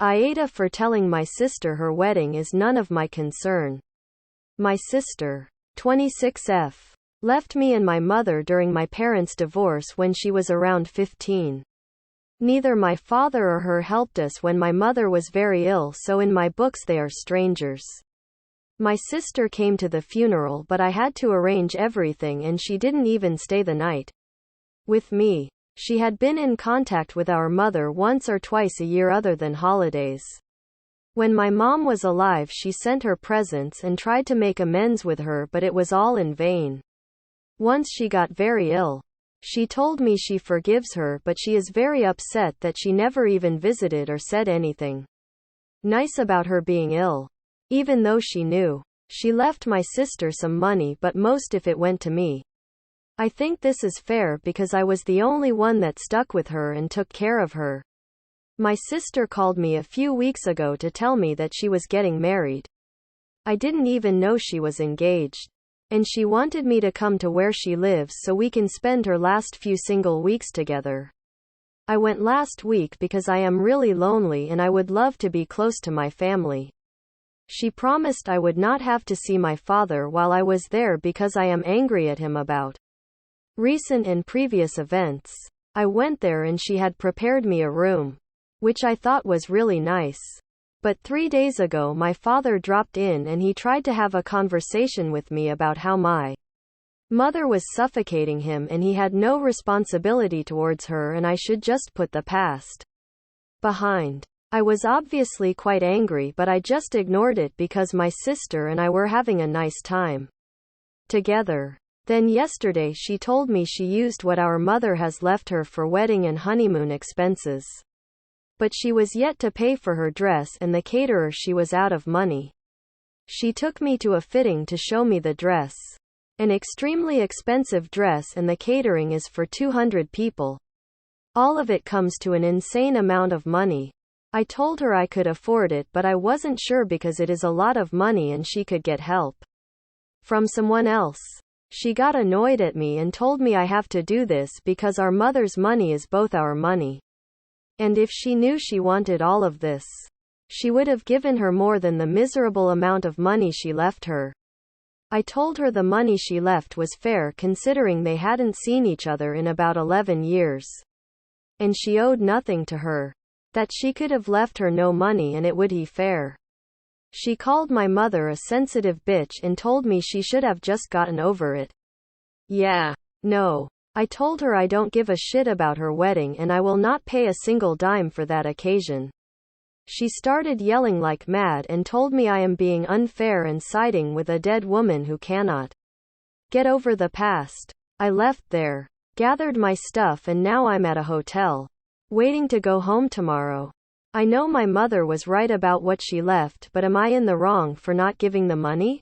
AITA for telling my sister her wedding is none of my concern. My sister, 26F, left me and my mother during my parents' divorce when she was around 15. Neither my father or her helped us when my mother was very ill, so in my books they are strangers. My sister came to the funeral, but I had to arrange everything and she didn't even stay the night with me. She had been in contact with our mother once or twice a year other than holidays. When my mom was alive, she sent her presents and tried to make amends with her, but it was all in vain. Once she got very ill. She told me she forgives her, but she is very upset that she never even visited or said anything nice about her being ill. Even though she knew. She left my sister some money, but most of it went to me. I think this is fair because I was the only one that stuck with her and took care of her. My sister called me a few weeks ago to tell me that she was getting married. I didn't even know she was engaged. And she wanted me to come to where she lives so we can spend her last few single weeks together. I went last week because I am really lonely and I would love to be close to my family. She promised I would not have to see my father while I was there because I am angry at him about recent and previous events. I went there and she had prepared me a room, which I thought was really nice. But 3 days ago my father dropped in and he tried to have a conversation with me about how my mother was suffocating him and he had no responsibility towards her and I should just put the past behind. I was obviously quite angry, but I just ignored it because my sister and I were having a nice time together. Then yesterday she told me she used what our mother has left her for wedding and honeymoon expenses. But she was yet to pay for her dress and the caterer, she was out of money. She took me to a fitting to show me the dress. An extremely expensive dress, and the catering is for 200 people. All of it comes to an insane amount of money. I told her I could afford it, but I wasn't sure because it is a lot of money and she could get help from someone else. She got annoyed at me and told me I have to do this because our mother's money is both our money. And if she knew she wanted all of this, she would have given her more than the miserable amount of money she left her. I told her the money she left was fair considering they hadn't seen each other in about 11 years. And she owed nothing to her. That she could have left her no money and it would be fair. She called my mother a sensitive bitch and told me she should have just gotten over it. Yeah. No. I told her I don't give a shit about her wedding and I will not pay a single dime for that occasion. She started yelling like mad and told me I am being unfair and siding with a dead woman who cannot get over the past. I left there, gathered my stuff, and now I'm at a hotel, waiting to go home tomorrow. I know my mother was right about what she left, but am I in the wrong for not giving the money?